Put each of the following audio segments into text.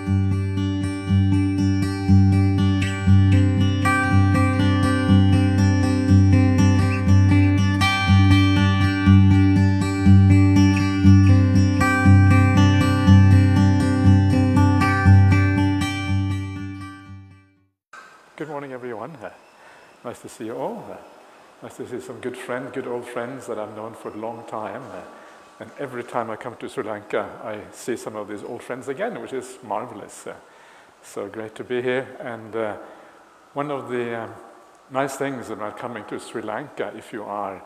Good morning, everyone. Nice to see you all. Nice to see some good old friends that I've known for a long time. And every time I come to Sri Lanka, I see some of these old friends again, which is marvelous. So great to be here. And one of the nice things about coming to Sri Lanka, if you are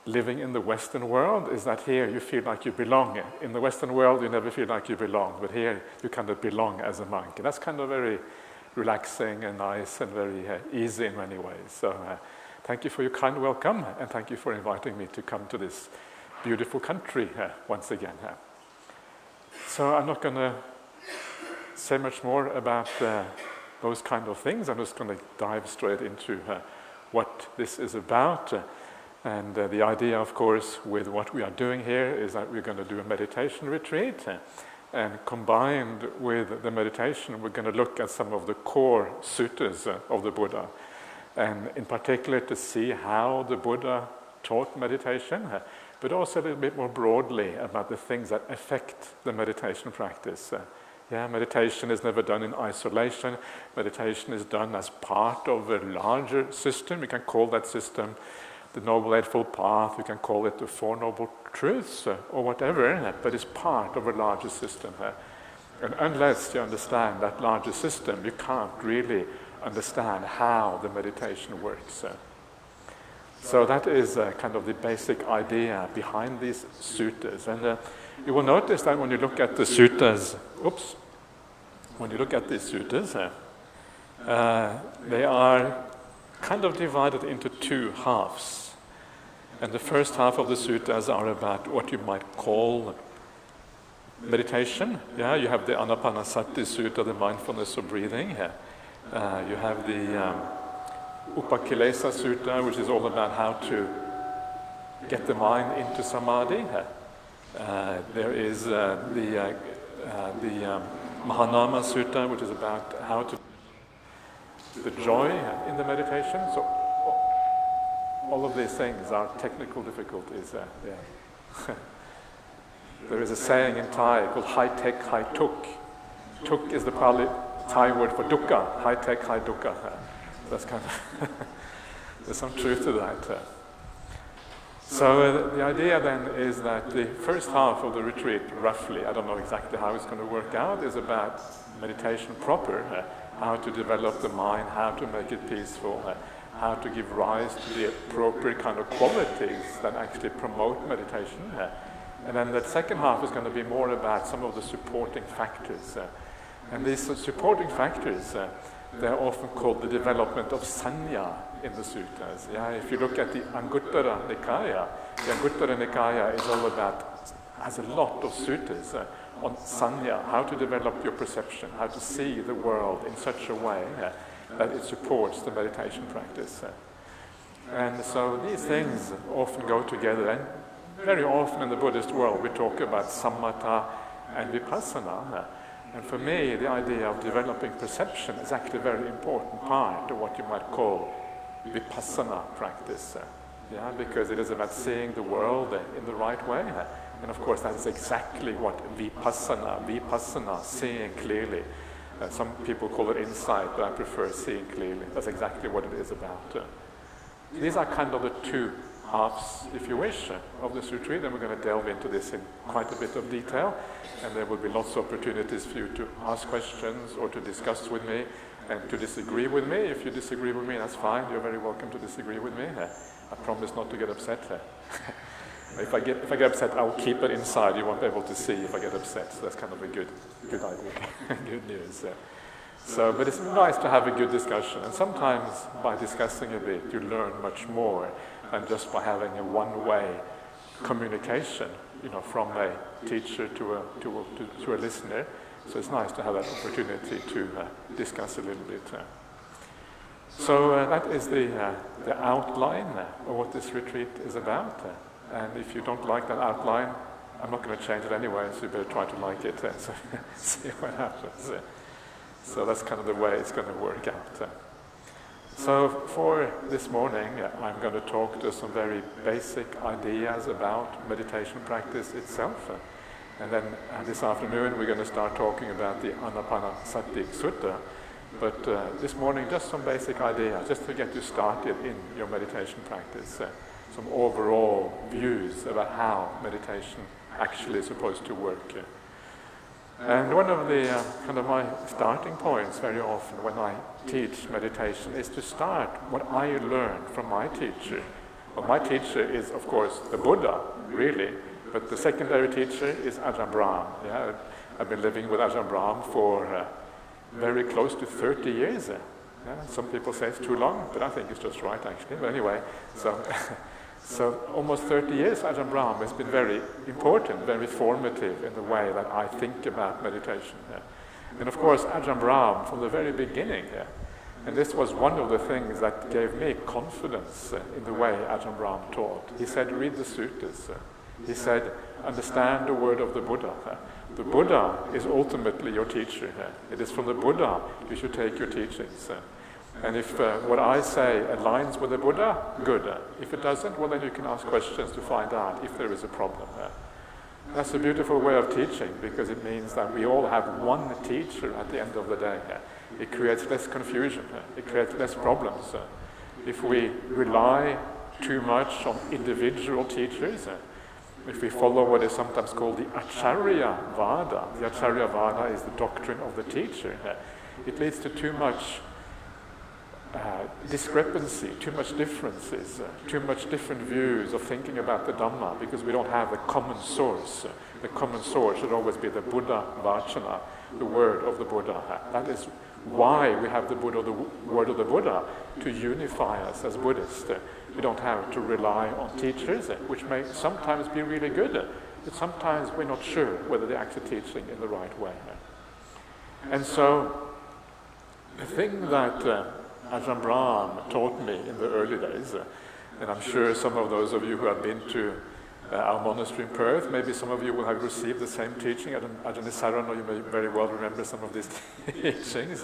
living in the Western world, is that here you feel like you belong. In the Western world, you never feel like you belong, but here you kind of belong as a monk. And that's kind of very relaxing and nice and very easy in many ways. So thank you for your kind welcome, and thank you for inviting me to come to this beautiful country once again. So I'm not going to say much more about those kind of things. I'm just going to dive straight into what this is about. And the idea, of course, with what we are doing here is that we're going to do a meditation retreat. And combined with the meditation, we're going to look at some of the core suttas of the Buddha. And in particular, to see how the Buddha taught meditation, but also a little bit more broadly about the things that affect the meditation practice. Meditation is never done in isolation. Meditation is done as part of a larger system. We can call that system the Noble Eightfold Path, you can call it the Four Noble Truths, or whatever, but it's part of a larger system. And unless you understand that larger system, you can't really understand how the meditation works. So that is kind of the basic idea behind these suttas. And you will notice that when you look at the suttas, they are kind of divided into two halves. And the first half of the suttas are about what you might call meditation. You have the Anapanasati sutta, the mindfulness of breathing. You have the Upakilesa sutta, which is all about how to get the mind into samadhi. There is the Mahanama sutta, which is about how to the joy in the meditation. So all of these things are technical difficulties. There is a saying in Thai called high tech, high tuk. Tuk is the Pali Thai word for dukkha. High tech, high dukkha. That's kind of there's some truth to that. So the idea then is that the first half of the retreat, roughly, I don't know exactly how it's going to work out, is about meditation proper. How to develop the mind, how to make it peaceful, how to give rise to the appropriate kind of qualities that actually promote meditation. And then the second half is going to be more about some of the supporting factors. And these supporting factors, they're often called the development of sanya in the suttas. If you look at the Anguttara Nikaya, the Anguttara Nikaya is all about, has a lot of suttas on sanya, how to develop your perception, how to see the world in such a way that it supports the meditation practice. And so these things often go together, and very often in the Buddhist world we talk about samatha and vipassana. And for me, the idea of developing perception is actually a very important part of what you might call vipassana practice. Because it is about seeing the world in the right way. And of course, that is exactly what vipassana, seeing clearly. Some people call it insight, but I prefer seeing clearly. That's exactly what it is about. These are kind of the two halves, if you wish, of this retreat, and we're going to delve into this in quite a bit of detail, and there will be lots of opportunities for you to ask questions or to discuss with me and to disagree with me. If you disagree with me, that's fine. You're very welcome to disagree with me. I promise not to get upset. If I get upset, I'll keep it inside. You won't be able to see if I get upset. So that's kind of a good idea, good news. But it's nice to have a good discussion. And sometimes by discussing a bit, you learn much more than just by having a one-way communication, from a teacher to a listener. So it's nice to have that opportunity to discuss a little bit. So that is the outline of what this retreat is about. And if you don't like that outline, I'm not going to change it anyway, so you better try to like it and so see what happens. So that's kind of the way it's going to work out. So for this morning, I'm going to talk to some very basic ideas about meditation practice itself. And then this afternoon we're going to start talking about the Anapanasati sutta. But this morning, just some basic ideas, just to get you started in your meditation practice. Some overall views about how meditation actually is supposed to work. And one of the kind of my starting points very often when I teach meditation is to start what I learned from my teacher. Well, my teacher is, of course, the Buddha, really, but the secondary teacher is Ajahn Brahm. Yeah? I've been living with Ajahn Brahm for very close to 30 years. Yeah? Some people say it's too long, but I think it's just right, actually. But anyway, so almost 30 years Ajahn Brahm has been very important, very formative in the way that I think about meditation. And of course Ajahn Brahm from the very beginning, and this was one of the things that gave me confidence in the way Ajahn Brahm taught. He said, read the suttas. He said, understand the word of the Buddha. The Buddha is ultimately your teacher. It is from the Buddha you should take your teachings. And if what I say aligns with the Buddha, good. If it doesn't, well then you can ask questions to find out if there is a problem. That's a beautiful way of teaching, because it means that we all have one teacher at the end of the day. It creates less confusion. It creates less problems. If we rely too much on individual teachers, if we follow what is sometimes called the Acharya Vada, the Acharya Vada is the doctrine of the teacher, it leads to too much discrepancy, too much differences, too much different views of thinking about the Dhamma, because we don't have the common source. The common source should always be the Buddha Vachana, the word of the Buddha. That is why we have the Buddha, the word of the Buddha, to unify us as Buddhists. We don't have to rely on teachers, which may sometimes be really good, but sometimes we're not sure whether they're actually teaching in the right way. And so, the thing that Ajahn Brahm taught me in the early days, and I'm sure some of those of you who have been to our monastery in Perth, maybe some of you will have received the same teaching. Ajahn Nisarana, you may very well remember some of these teachings.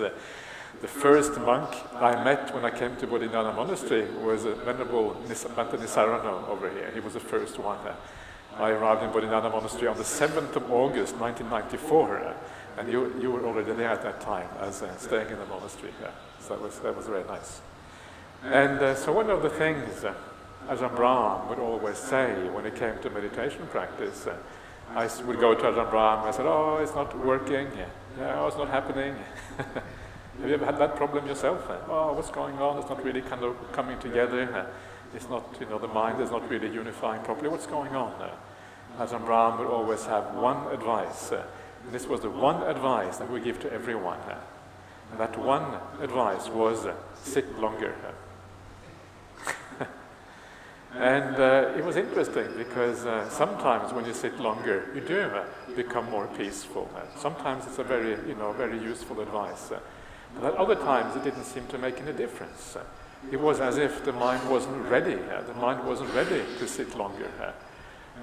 The first monk I met when I came to Bodhinyana Monastery was Venerable Maha Thero over here. He was the first one. I arrived in Bodhinyana Monastery on the 7th of August 1994, and you were already there at that time as staying in the monastery. So that was very nice. And so one of the things Ajahn Brahm would always say when it came to meditation practice, I would go to Ajahn Brahm and I said, oh, it's not working. Oh, it's not happening. Have you ever had that problem yourself? Oh, what's going on? It's not really kind of coming together. It's not, the mind is not really unifying properly. What's going on? Ajahn Brahm would always have one advice. And this was the one advice that we give to everyone. And that one advice was sit longer. And it was interesting because sometimes when you sit longer, you do become more peaceful. Sometimes it's a very, very useful advice. But at other times it didn't seem to make any difference. It was as if the mind wasn't ready. The mind wasn't ready to sit longer.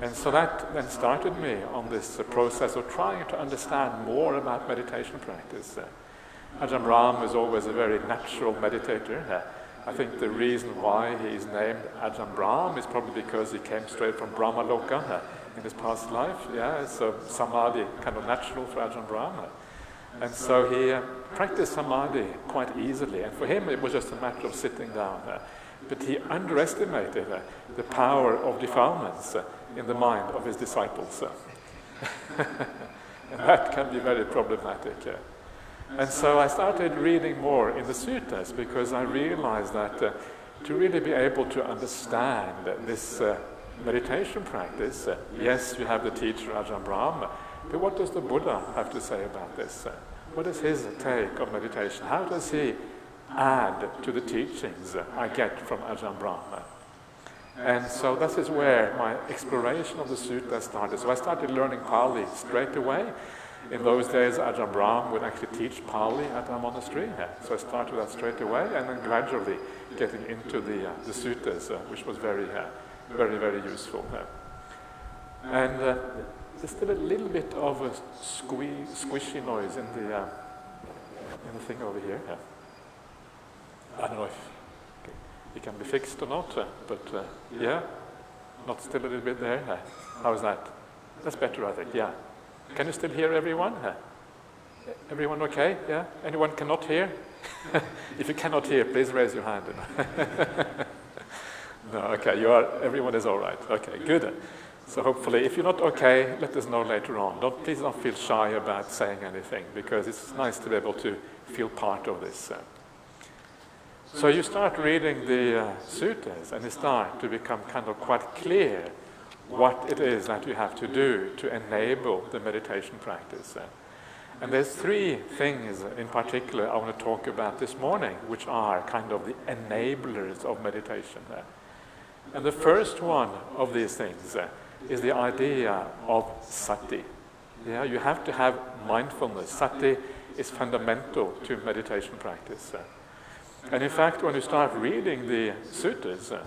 And so that then started me on this process of trying to understand more about meditation practice. Ajahn Brahm is always a very natural meditator. I think the reason why he is named Ajahn Brahm is probably because he came straight from Brahmaloka in his past life. So samadhi kind of natural for Ajahn Brahm. And so he practiced samadhi quite easily, and for him it was just a matter of sitting down. But he underestimated the power of defilements in the mind of his disciples. And that can be very problematic. And so I started reading more in the suttas, because I realized that to really be able to understand this meditation practice, yes, you have the teacher Ajahn Brahm, but what does the Buddha have to say about this? What is his take on meditation? How does he add to the teachings I get from Ajahn Brahm? And so that is where my exploration of the sutta started. So I started learning Pali straight away. In those days, Ajahn Brahm would actually teach Pali at our monastery. So I started that straight away, and then gradually getting into the suttas, which was very, very useful. And there's still a little bit of a squishy noise in the thing over here. I don't know if it can be fixed or not, but yeah, not still a little bit there. How's that? That's better, I think, yeah. Can you still hear everyone? Everyone okay? Yeah? Anyone cannot hear? If you cannot hear, please raise your hand. No, okay, everyone is all right. Okay, good. So hopefully, if you're not okay, let us know later on. Please don't feel shy about saying anything, because it's nice to be able to feel part of this. So you start reading the suttas, and you start to become kind of quite clear what it is that you have to do to enable the meditation practice. And there's three things in particular I want to talk about this morning, which are kind of the enablers of meditation. And the first one of these things is the idea of sati. Yeah, you have to have mindfulness. Sati is fundamental to meditation practice. And in fact, when you start reading the suttas,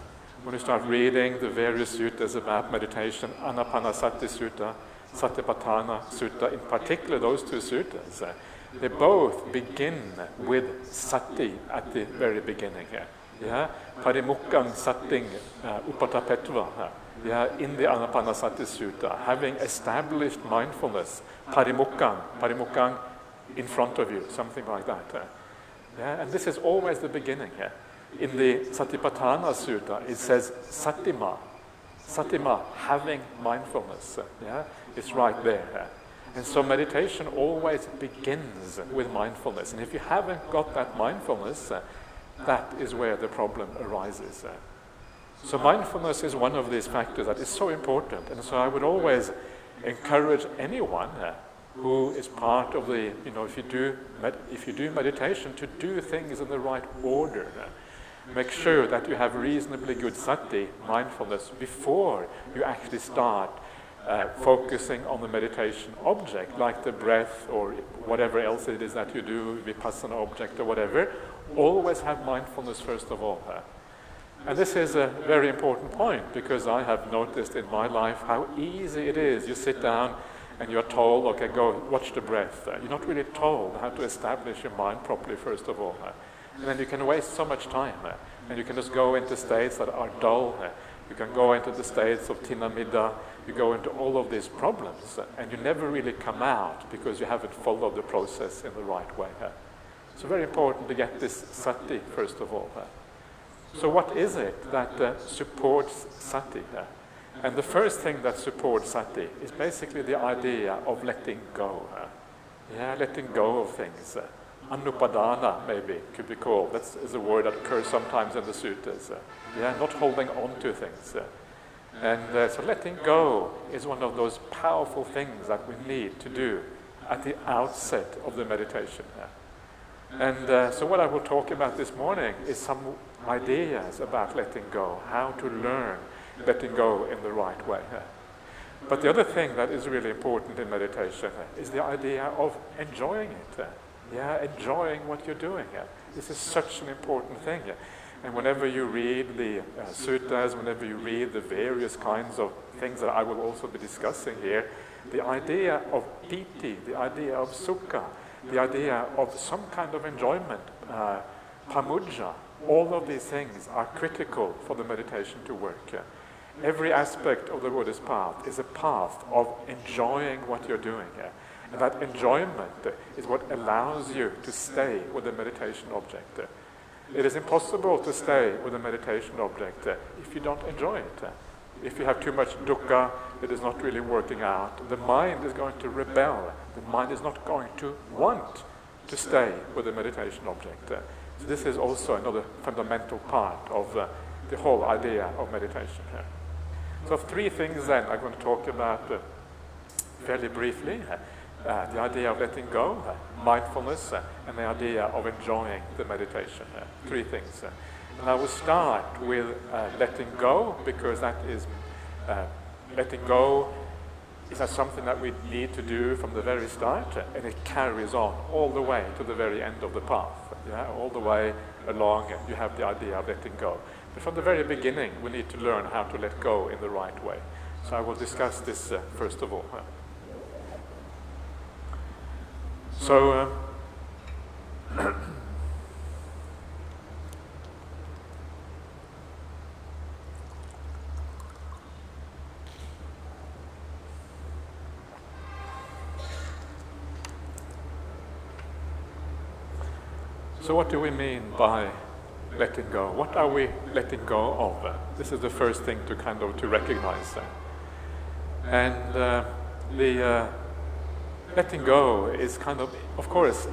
when you start reading the various suttas about meditation, Anapanasati sutta, Satipatthana sutta, in particular those two suttas, they both begin with sati at the very beginning here. Yeah, Parimukkhang satting upatapetva. Yeah, in the Anapanasati sutta, having established mindfulness, parimukkhang in front of you, something like that. Yeah, and this is always the beginning here. In the Satipatthana sutta, it says satima, having mindfulness. Yeah, it's right there. And so meditation always begins with mindfulness. And if you haven't got that mindfulness, that is where the problem arises. So mindfulness is one of these factors that is so important. And so I would always encourage anyone who is part of the, if you do meditation, to do things in the right order. Make sure that you have reasonably good sati, mindfulness, before you actually start focusing on the meditation object, like the breath or whatever else it is that you do, vipassana object or whatever. Always have mindfulness first of all. And this is a very important point, because I have noticed in my life how easy it is. You sit down and you're told, okay, go watch the breath. You're not really told how to establish your mind properly first of all. And then you can waste so much time. And you can just go into states that are dull. You can go into the states of tinamida. You go into all of these problems. And you never really come out because you haven't followed the process in the right way. So very important to get this sati first of all. So what is it that supports sati? And the first thing that supports sati is basically the idea of letting go. Letting go of things. Anupadana, maybe, could be called. That is a word that occurs sometimes in the suttas. Not holding on to things. And so letting go is one of those powerful things that we need to do at the outset of the meditation. And so what I will talk about this morning is some ideas about letting go, how to learn letting go in the right way. But the other thing that is really important in meditation is the idea of enjoying it. Enjoying what you're doing. This is such an important thing. And whenever you read the suttas, whenever you read the various kinds of things that I will also be discussing here, the idea of piti, the idea of sukha, the idea of some kind of enjoyment, pamujja, all of these things are critical for the meditation to work. Every aspect of the Buddhist path is a path of enjoying what you're doing. And that enjoyment is what allows you to stay with the meditation object. It is impossible to stay with a meditation object if you don't enjoy it. If you have too much dukkha, it is not really working out. The mind is going to rebel. The mind is not going to want to stay with the meditation object. So this is also another fundamental part of the whole idea of meditation here. So three things then I'm going to talk about fairly briefly. The idea of letting go, mindfulness, and the idea of enjoying the meditation. Three things. And I will start with letting go, because that is letting go is that something that we need to do from the very start, and it carries on all the way to the very end of the path. All the way along, you have the idea of letting go. But from the very beginning, we need to learn how to let go in the right way. So I will discuss this first of all. So, so what do we mean by letting go? What are we letting go of? This is the first thing to kind of to recognize. And the letting go is kind of course,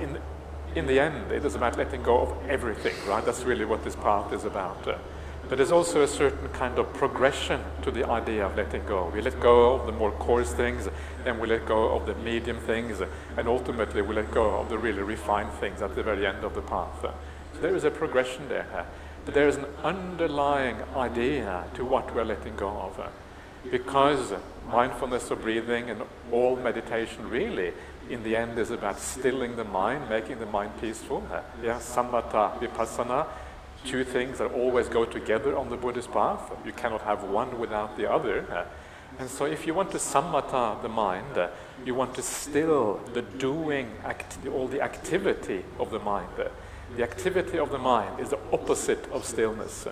in the end, it is about letting go of everything, right? That's really what this path is about. But there's also a certain kind of progression to the idea of letting go. We let go of the more coarse things, then we let go of the medium things, and ultimately we let go of the really refined things at the very end of the path. So there is a progression there. But there is an underlying idea to what we're letting go of. Because mindfulness of breathing and all meditation really, in the end, is about stilling the mind, making the mind peaceful. Samatha, vipassana, two things that always go together on the Buddhist path. You cannot have one without the other. And so if you want to samatha the mind, you want to still the doing, all the activity of the mind. The activity of the mind is the opposite of stillness.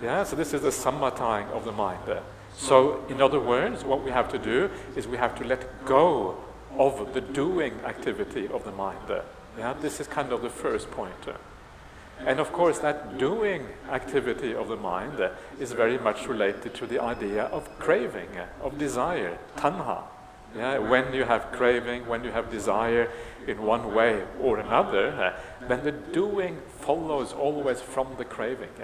So this is the samathaing of the mind. So, in other words, what we have to do is we have to let go of the doing activity of the mind. This is kind of the first point. And of course, that doing activity of the mind is very much related to the idea of craving, of desire, tanha. When you have craving, when you have desire in one way or another, then the doing follows always from the craving.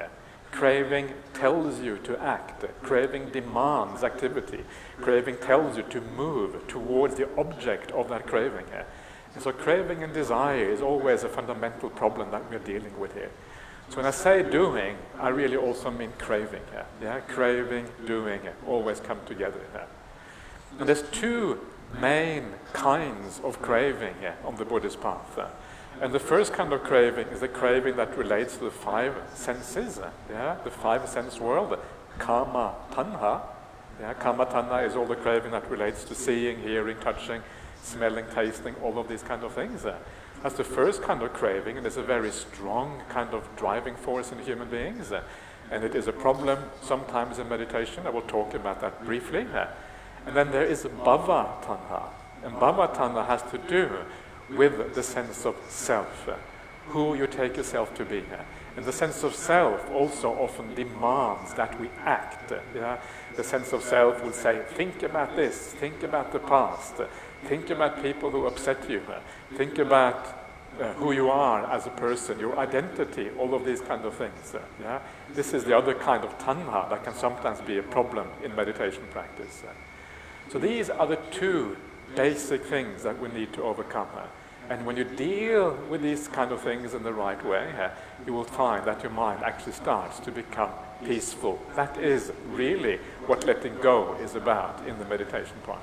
Craving tells you to act. Craving demands activity. Craving tells you to move towards the object of that craving. And so craving and desire is always a fundamental problem that we're dealing with here. So when I say doing, I really also mean craving. Craving, doing always come together. And there's two main kinds of craving on the Buddhist path. And the first kind of craving is the craving that relates to the five senses, the five sense world, kama tanha. Kama tanha is all the craving that relates to seeing, hearing, touching, smelling, tasting, all of these kind of things. That's the first kind of craving, and it's a very strong kind of driving force in human beings. And it is a problem sometimes in meditation. I will talk about that briefly. And then there is bhava tanha. And bhava tanha has to do with the sense of self, who you take yourself to be. And the sense of self also often demands that we act. The sense of self will say, think about this, think about the past, think about people who upset you, think about who you are as a person, your identity, all of these kind of things. This is the other kind of tanha that can sometimes be a problem in meditation practice. So these are the two basic things that we need to overcome. And when you deal with these kind of things in the right way, you will find that your mind actually starts to become peaceful. That is really what letting go is about in the meditation part.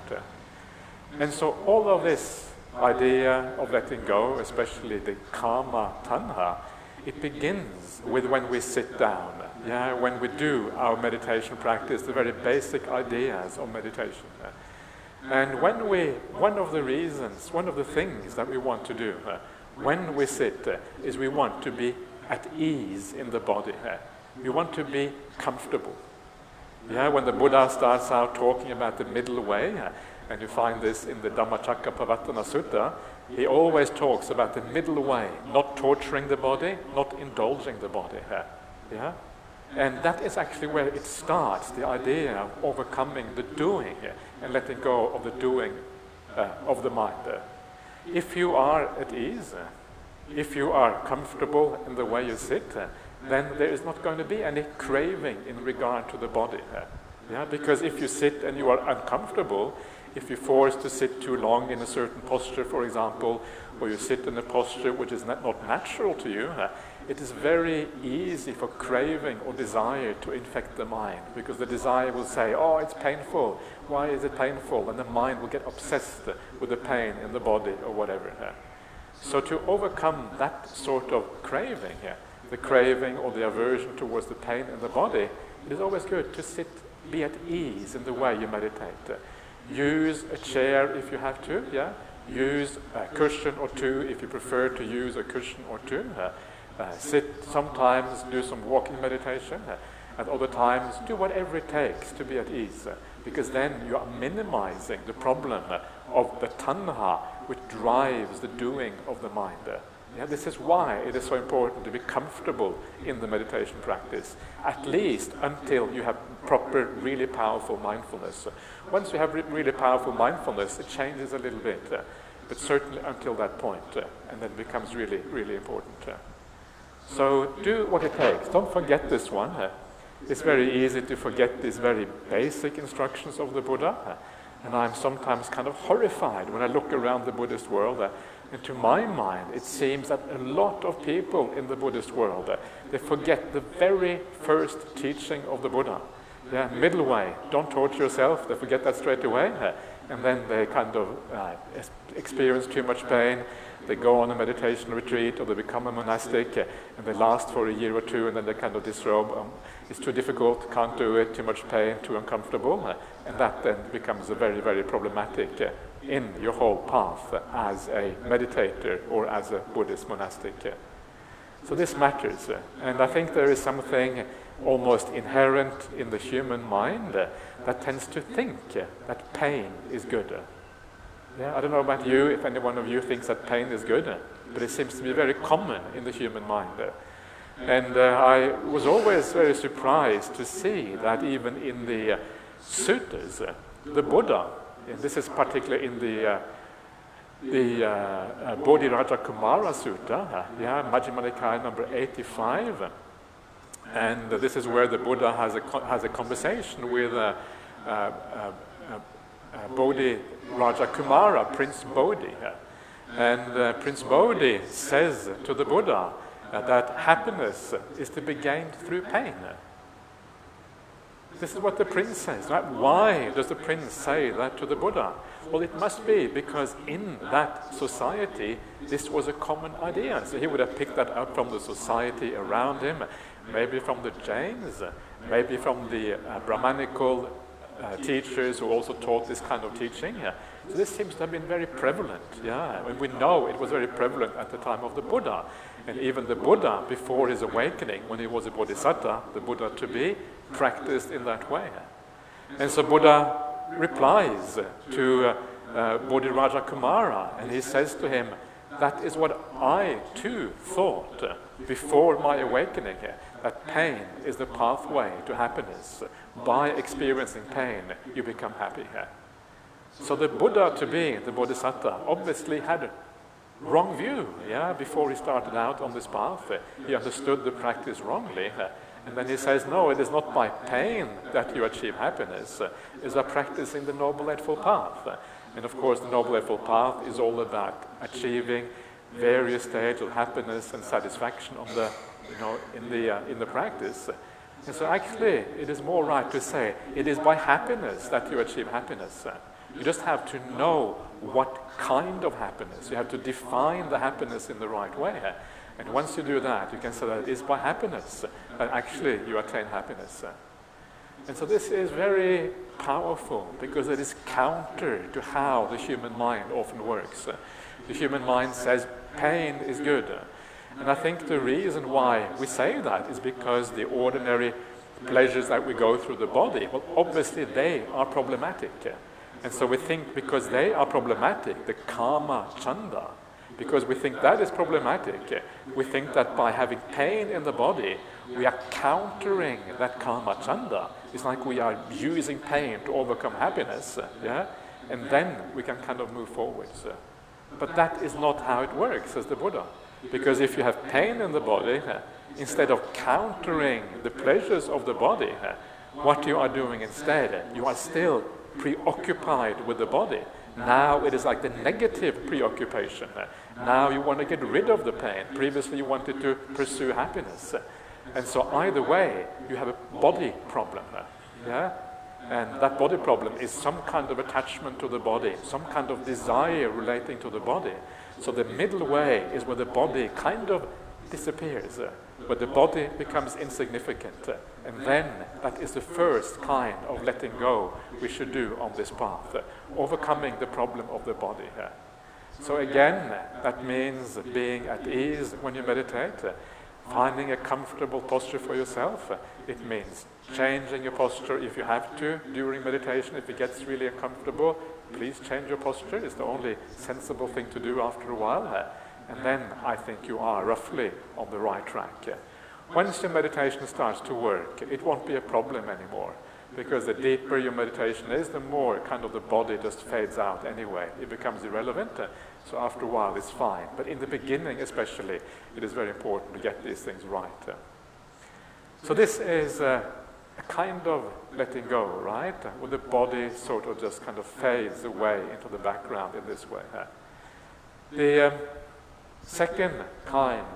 And so all of this idea of letting go, especially the kama tanha, it begins with when we sit down. When we do our meditation practice, the very basic ideas of meditation. And one of the things that we want to do when we sit is we want to be at ease in the body. We want to be comfortable. When the Buddha starts out talking about the middle way, and you find this in the Dhammacakkappavattana Sutta, he always talks about the middle way, not torturing the body, not indulging the body. And that is actually where it starts, the idea of overcoming the doing and letting go of the doing of the mind. If you are at ease, if you are comfortable in the way you sit, then there is not going to be any craving in regard to the body. Because if you sit and you are uncomfortable, if you're forced to sit too long in a certain posture, for example, or you sit in a posture which is not natural to you, it is very easy for craving or desire to infect the mind, because the desire will say, oh, it's painful, why is it painful? And the mind will get obsessed with the pain in the body or whatever. So to overcome that sort of craving, the craving or the aversion towards the pain in the body, it is always good to sit, be at ease in the way you meditate. Use a chair if you have to, use a cushion or two if you prefer to use a cushion or two. Sit sometimes, do some walking meditation. At other times, do whatever it takes to be at ease. Because then you are minimizing the problem of the tanha, which drives the doing of the mind. This is why it is so important to be comfortable in the meditation practice, at least until you have proper, really powerful mindfulness. Once you have really powerful mindfulness, it changes a little bit, but certainly until that point, and then it becomes really, really important. So do what it takes. Don't forget this one. It's very easy to forget these very basic instructions of the Buddha, and I'm sometimes kind of horrified when I look around the Buddhist world. And to my mind, it seems that a lot of people in the Buddhist world, they forget the very first teaching of the Buddha. Middle way, don't torture yourself, they forget that straight away. And then they kind of experience too much pain. They go on a meditation retreat, or they become a monastic, and they last for a year or two, and then they kind of disrobe. It's too difficult, can't do it, too much pain, too uncomfortable. And that then becomes a very, very problematic in your whole path as a meditator or as a Buddhist monastic. So this matters, and I think there is something almost inherent in the human mind that tends to think that pain is good. I don't know about you, if any one of you thinks that pain is good, but it seems to be very common in the human mind. And I was always very surprised to see that even in the suttas, the Buddha, and this is particularly in the Bodhiraja Kumara Sutta, Majjhima Nikaya number 85, and this is where the Buddha has a conversation with Bodhiraja Kumara, Prince Bodhi, and Prince Bodhi says to the Buddha that happiness is to be gained through pain. This is what the prince says, right? Why does the prince say that to the Buddha? Well, it must be because in that society, this was a common idea. So he would have picked that up from the society around him, maybe from the Jains, maybe from the Brahmanical teachers who also taught this kind of teaching. So this seems to have been very prevalent. And we know it was very prevalent at the time of the Buddha. And even the Buddha, before his awakening, when he was a bodhisattva, the Buddha to be, practiced in that way. And so Buddha replies to Bodhiraja Kumara, and he says to him, that is what I too thought before my awakening, that pain is the pathway to happiness. By experiencing pain, you become happy. So the Buddha to be, the bodhisattva, obviously had a wrong view, before he started out on this path. He understood the practice wrongly. And then he says, no, it is not by pain that you achieve happiness. It's by practicing the Noble Eightfold Path. And of course, the Noble Eightfold Path is all about achieving various stages of happiness and satisfaction on the, in the practice. And so actually, it is more right to say, it is by happiness that you achieve happiness. You just have to know what kind of happiness. You have to define the happiness in the right way. And once you do that, you can say that it is by happiness that actually you attain happiness. And so this is very powerful because it is counter to how the human mind often works. The human mind says pain is good. And I think the reason why we say that is because the ordinary pleasures that we go through the body, well, obviously they are problematic. And so we think because they are problematic, the kama chanda, because we think that is problematic, we think that by having pain in the body, we are countering that kama chanda. It's like we are using pain to overcome happiness, and then we can kind of move forwards. But that is not how it works, says the Buddha. Because if you have pain in the body, instead of countering the pleasures of the body, what you are doing instead, you are still preoccupied with the body. Now it is like the negative preoccupation. Now you want to get rid of the pain. Previously you wanted to pursue happiness. And so either way, you have a body problem. And that body problem is some kind of attachment to the body, some kind of desire relating to the body. So the middle way is where the body kind of disappears, where the body becomes insignificant. And then that is the first kind of letting go we should do on this path, overcoming the problem of the body. So again, that means being at ease when you meditate, finding a comfortable posture for yourself. It means changing your posture if you have to during meditation. If it gets really uncomfortable, please change your posture. It's the only sensible thing to do after a while. And then I think you are roughly on the right track. Once your meditation starts to work, it won't be a problem anymore, because the deeper your meditation is, the more kind of the body just fades out anyway. It becomes irrelevant, so after a while it's fine. But in the beginning especially, it is very important to get these things right. So this is a kind of letting go, right? Where the body sort of just kind of fades away into the background in this way. The second kind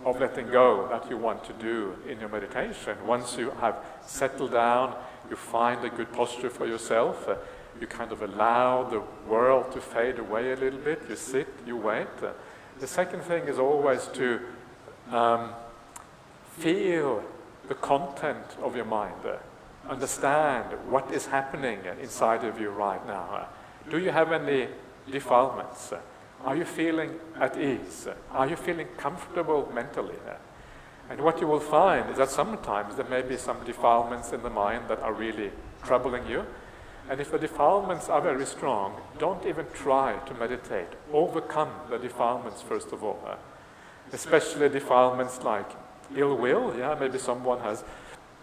of letting go that you want to do in your meditation, once you have settled down, you find a good posture for yourself, you kind of allow the world to fade away a little bit, you sit, you wait. The second thing is always to feel the content of your mind, understand what is happening inside of you right now. Do you have any defilements? Are you feeling at ease? Are you feeling comfortable mentally? And what you will find is that sometimes there may be some defilements in the mind that are really troubling you. And if the defilements are very strong, don't even try to meditate. Overcome the defilements first of all. Especially defilements like ill will. Maybe someone has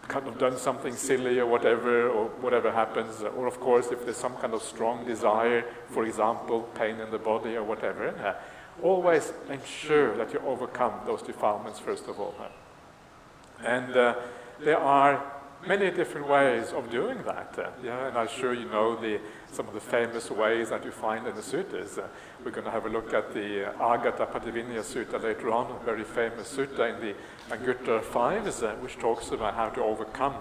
kind of done something silly or whatever happens, or of course if there's some kind of strong desire, for example, pain in the body or whatever, always ensure that you overcome those defilements first of all. And there are many different ways of doing that, and I'm sure you know some of the famous ways that you find in the suttas. We're going to have a look at the Agattapadivinaya Sutta later on, a very famous sutta in the Anguttara Fives, which talks about how to overcome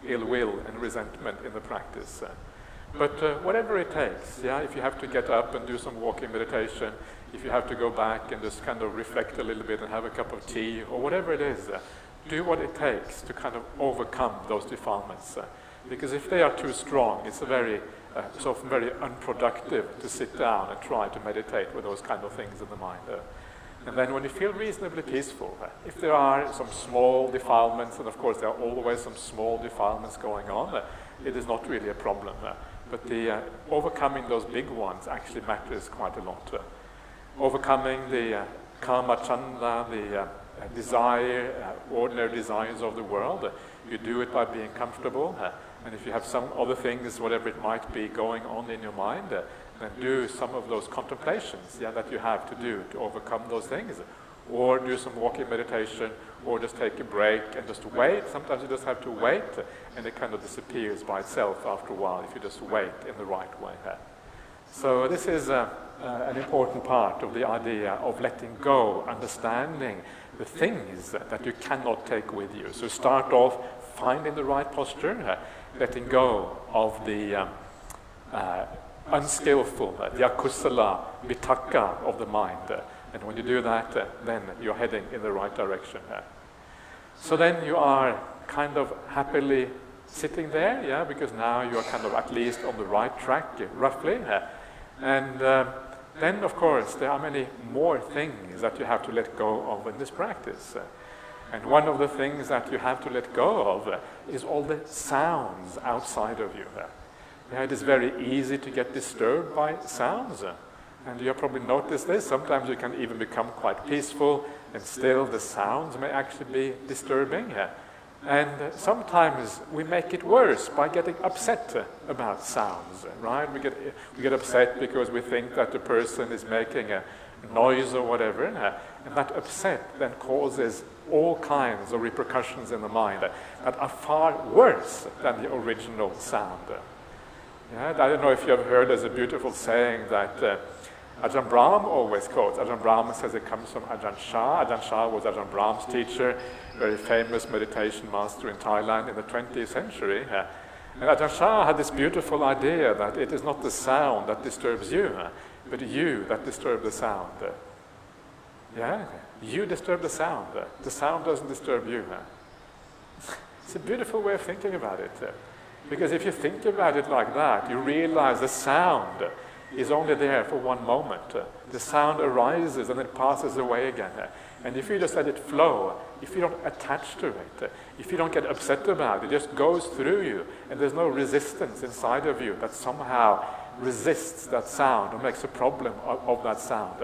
ill will and resentment in the practice. But whatever it takes, if you have to get up and do some walking meditation, if you have to go back and just kind of reflect a little bit and have a cup of tea, or whatever it is, do what it takes to kind of overcome those defilements. Because if they are too strong, it's often very unproductive to sit down and try to meditate with those kind of things in the mind. And then when you feel reasonably peaceful, if there are some small defilements, and of course there are always some small defilements going on, it is not really a problem. But the overcoming those big ones actually matters quite a lot. Overcoming the kama chanda, the ordinary desires of the world, you do it by being comfortable. And if you have some other things, whatever it might be going on in your mind, then do some of those contemplations that you have to do to overcome those things. Or do some walking meditation, or just take a break and just wait. Sometimes you just have to wait, and it kind of disappears by itself after a while if you just wait in the right way. So this is an important part of the idea of letting go, understanding the things that you cannot take with you. So start off finding the right posture, letting go of the unskillful, the akusala, vitaka of the mind. And when you do that, then you're heading in the right direction. So then you are kind of happily sitting there, because now you are kind of at least on the right track, roughly. And then, of course, there are many more things that you have to let go of in this practice. And one of the things that you have to let go of is all the sounds outside of you. It is very easy to get disturbed by sounds. And you have probably noticed this. Sometimes you can even become quite peaceful, and still the sounds may actually be disturbing. And sometimes we make it worse by getting upset about sounds, right? We get upset because we think that the person is making a noise or whatever, and that upset then causes all kinds of repercussions in the mind that are far worse than the original sound. I don't know if you have heard, there's a beautiful saying that Ajahn Brahm always quotes. Ajahn Brahm says it comes from Ajahn Chah. Ajahn Chah was Ajahn Brahm's teacher, very famous meditation master in Thailand in the 20th century. And Ajahn Chah had this beautiful idea that it is not the sound that disturbs you, but you that disturb the sound. You disturb the sound. The sound doesn't disturb you. It's a beautiful way of thinking about it. Because if you think about it like that, you realize the sound is only there for one moment. The sound arises and it passes away again. And if you just let it flow, if you don't attach to it, if you don't get upset about it, it just goes through you, and there's no resistance inside of you that somehow resists that sound or makes a problem of that sound.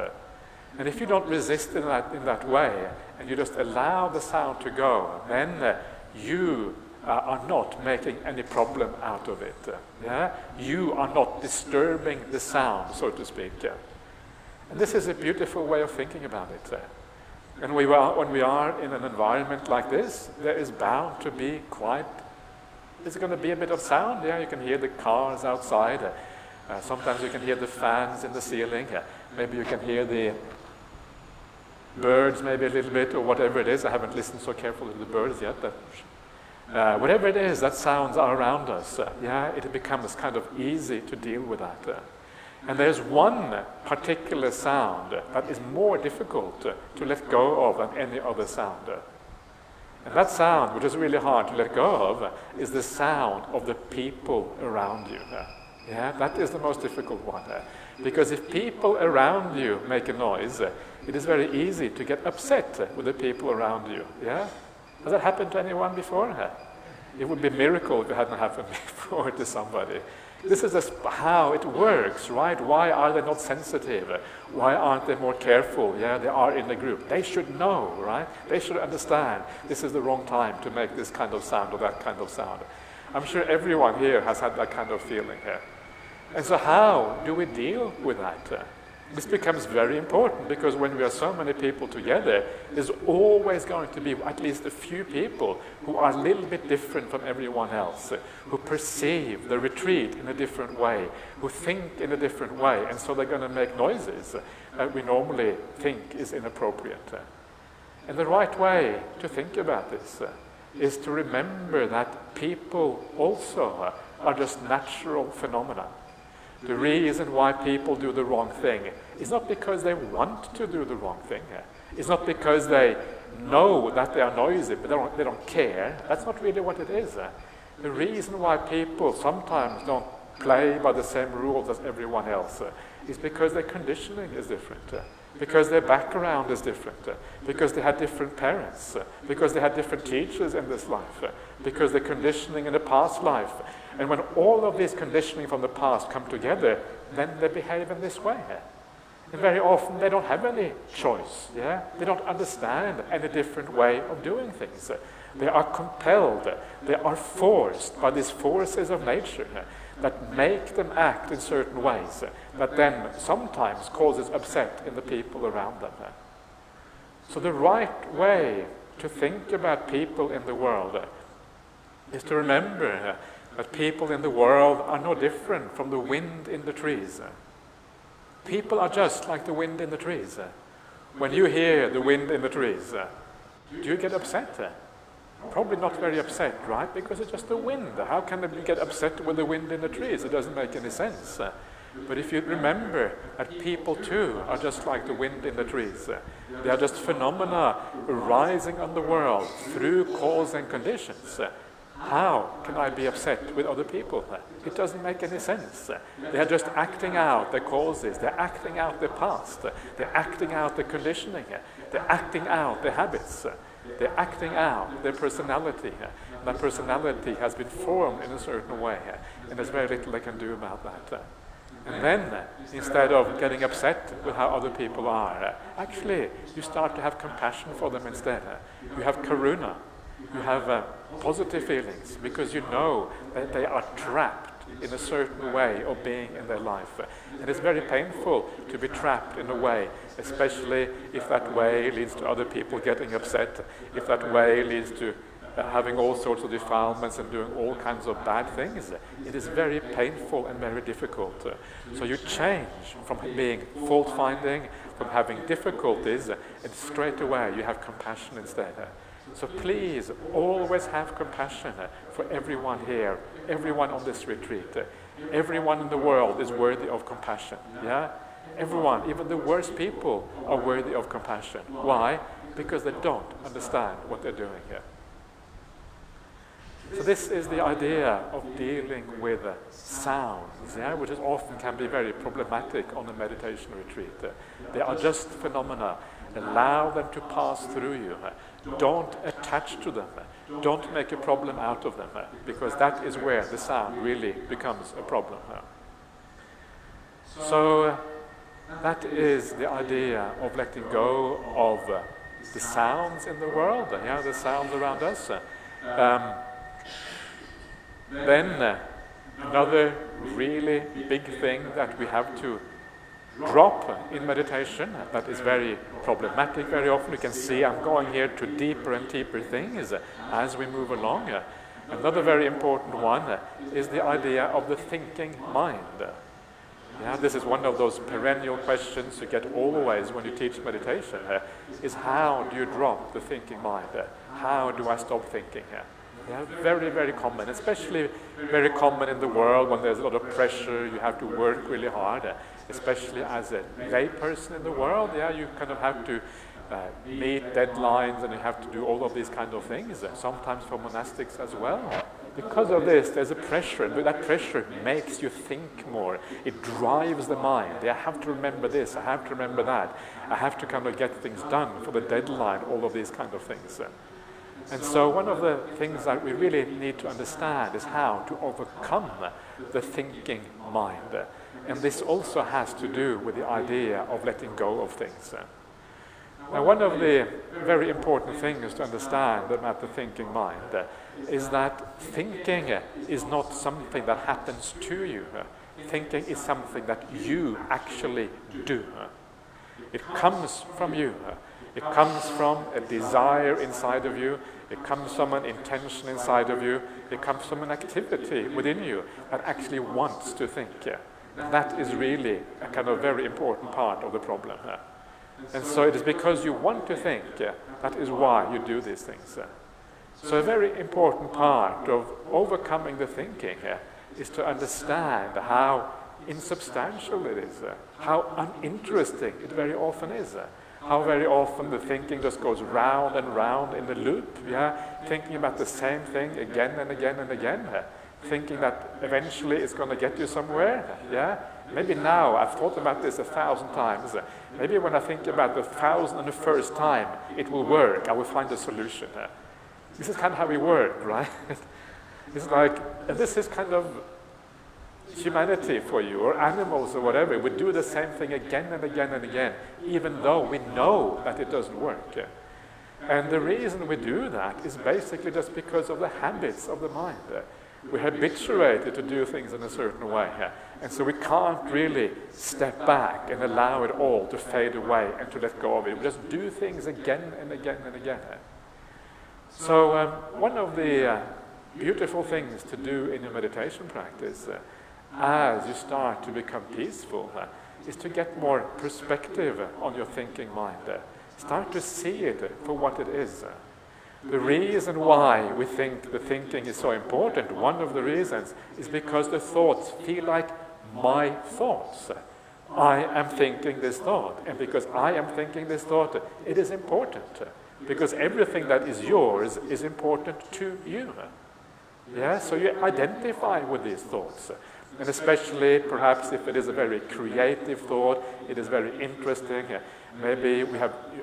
And if you don't resist in that way, and you just allow the sound to go, then you are not making any problem out of it. You are not disturbing the sound, so to speak. And this is a beautiful way of thinking about it. And when we are in an environment like this, there is bound to be there's going to be a bit of sound. You can hear the cars outside. Sometimes you can hear the fans in the ceiling. Maybe you can hear the birds maybe a little bit, or whatever it is. I haven't listened so carefully to the birds yet. Whatever it is, that sounds are around us. It becomes kind of easy to deal with that. And there's one particular sound that is more difficult to let go of than any other sound. And that sound, which is really hard to let go of, is the sound of the people around you. That is the most difficult one. Because if people around you make a noise, it is very easy to get upset with the people around you. Has that happened to anyone before? It would be a miracle if it hadn't happened before to somebody. This is just how it works, right? Why are they not sensitive? Why aren't they more careful? They are in the group. They should know, right? They should understand this is the wrong time to make this kind of sound or that kind of sound. I'm sure everyone here has had that kind of feeling here. And so how do we deal with that? This becomes very important, because when we are so many people together, there's always going to be at least a few people who are a little bit different from everyone else, who perceive the retreat in a different way, who think in a different way, and so they're going to make noises that we normally think is inappropriate. And the right way to think about this is to remember that people also are just natural phenomena. The reason why people do the wrong thing is not because they want to do the wrong thing. It's not because they know that they are noisy, but they don't care. That's not really what it is. The reason why people sometimes don't play by the same rules as everyone else is because their conditioning is different, because their background is different, because they had different parents, because they had different teachers in this life, because their conditioning in the past life. And when all of this conditioning from the past come together, then they behave in this way. And very often they don't have any choice. They don't understand any different way of doing things. They are compelled, they are forced by these forces of nature that make them act in certain ways, that then sometimes causes upset in the people around them. So the right way to think about people in the world is to remember that people in the world are no different from the wind in the trees. People are just like the wind in the trees. When you hear the wind in the trees, do you get upset? Probably not very upset, right? Because it's just the wind. How can you get upset with the wind in the trees? It doesn't make any sense. But if you remember that people too are just like the wind in the trees, they are just phenomena arising on the world through cause and conditions. How can I be upset with other people? It doesn't make any sense. They are just acting out their causes. They're acting out their past. They're acting out their conditioning. They're acting out their habits. They're acting out their personality. That personality has been formed in a certain way, and there's very little they can do about that. And then, instead of getting upset with how other people are, actually, you start to have compassion for them instead. You have karuna. You have positive feelings, because you know that they are trapped in a certain way of being in their life. And it's very painful to be trapped in a way, especially if that way leads to other people getting upset, if that way leads to having all sorts of defilements and doing all kinds of bad things. It is very painful and very difficult. So you change from being fault-finding, from having difficulties, and straight away you have compassion instead. So please always have compassion for everyone here, everyone on this retreat. Everyone in the world is worthy of compassion. Everyone, even the worst people, are worthy of compassion. Why? Because they don't understand what they're doing here. So this is the idea of dealing with sounds, which is often can be very problematic on a meditation retreat. They are just phenomena. Allow them to pass through you. Don't attach to them. Don't make a problem out of them, because that is where the sound really becomes a problem. So that is the idea of letting go of the sounds in the world, the sounds around us. Then another really big thing that we have to drop in meditation that is very problematic very often. You can see I'm going here to deeper and deeper things as we move along. Another very important one is the idea of the thinking mind. This is one of those perennial questions you get always when you teach meditation, is how do you drop the thinking mind? How do I stop thinking? Very, very common, especially very common in the world when there's a lot of pressure, you have to work really hard, especially as a lay person in the world. You kind of have to meet deadlines and you have to do all of these kind of things, sometimes for monastics as well. Because of this, there's a pressure, but that pressure makes you think more. It drives the mind. I have to remember this, I have to remember that. I have to kind of get things done for the deadline, all of these kind of things. And so one of the things that we really need to understand is how to overcome the thinking mind. And this also has to do with the idea of letting go of things. Now, one of the very important things to understand about the thinking mind is that thinking is not something that happens to you. Thinking is something that you actually do. It comes from you. It comes from a desire inside of you. It comes from an intention inside of you. It comes from an activity within you that actually wants to think. That is really a kind of very important part of the problem. And so it is because you want to think, that is why you do these things. So a very important part of overcoming the thinking is to understand how insubstantial it is, how uninteresting it very often is, how very often the thinking just goes round and round in the loop, thinking about the same thing again and again and again, thinking that eventually it's going to get you somewhere, Maybe now, I've thought about this 1,000 times. Maybe when I think about the 1,001st time, it will work. I will find a solution. This is kind of how we work, right? It's like, and this is kind of humanity for you, or animals or whatever. We do the same thing again and again and again, even though we know that it doesn't work. And the reason we do that is basically just because of the habits of the mind. We're habituated to do things in a certain way, and so we can't really step back and allow it all to fade away and to let go of it. We just do things again and again and again. So one of the beautiful things to do in your meditation practice as you start to become peaceful is to get more perspective on your thinking mind. Start to see it for what it is. The reason why we think the thinking is so important, one of the reasons, is because the thoughts feel like my thoughts. I am thinking this thought, and because I am thinking this thought, it is important. Because everything that is yours is important to you. So you identify with these thoughts. And especially, perhaps, if it is a very creative thought, it is very interesting. Maybe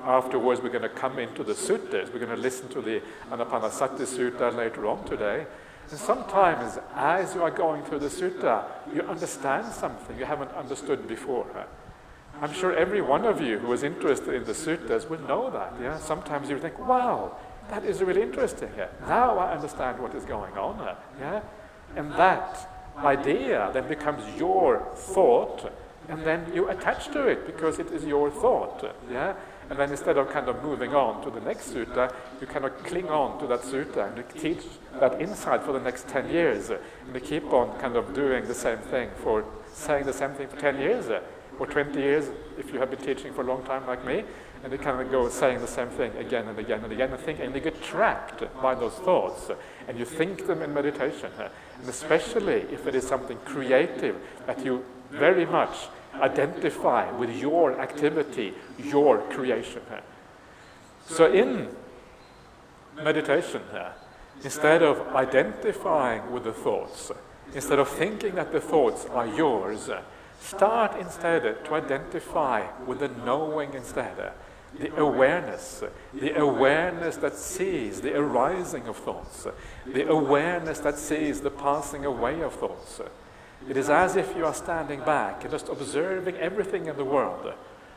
afterwards we're going to come into the suttas. We're going to listen to the Anapanasati sutta later on today. And sometimes, as you are going through the sutta, you understand something you haven't understood before. I'm sure every one of you who is interested in the suttas will know that. Sometimes you think, wow, that is really interesting. Now I understand what is going on. And that idea then becomes your thought, and then you attach to it because it is your thought. And then instead of kind of moving on to the next sutta, you kind of cling on to that sutta and you teach that insight for the next 10 years. And you keep on kind of doing the same thing saying the same thing for 10 years or 20 years if you have been teaching for a long time like me. And you kind of go saying the same thing again and again and again and you get trapped by those thoughts and you think them in meditation. And especially if it is something creative that you very much identify with your activity, your creation. So in meditation, instead of identifying with the thoughts, instead of thinking that the thoughts are yours, start instead to identify with the knowing instead, the awareness that sees the arising of thoughts, the awareness that sees the passing away of thoughts. It is as if you are standing back and just observing everything in the world.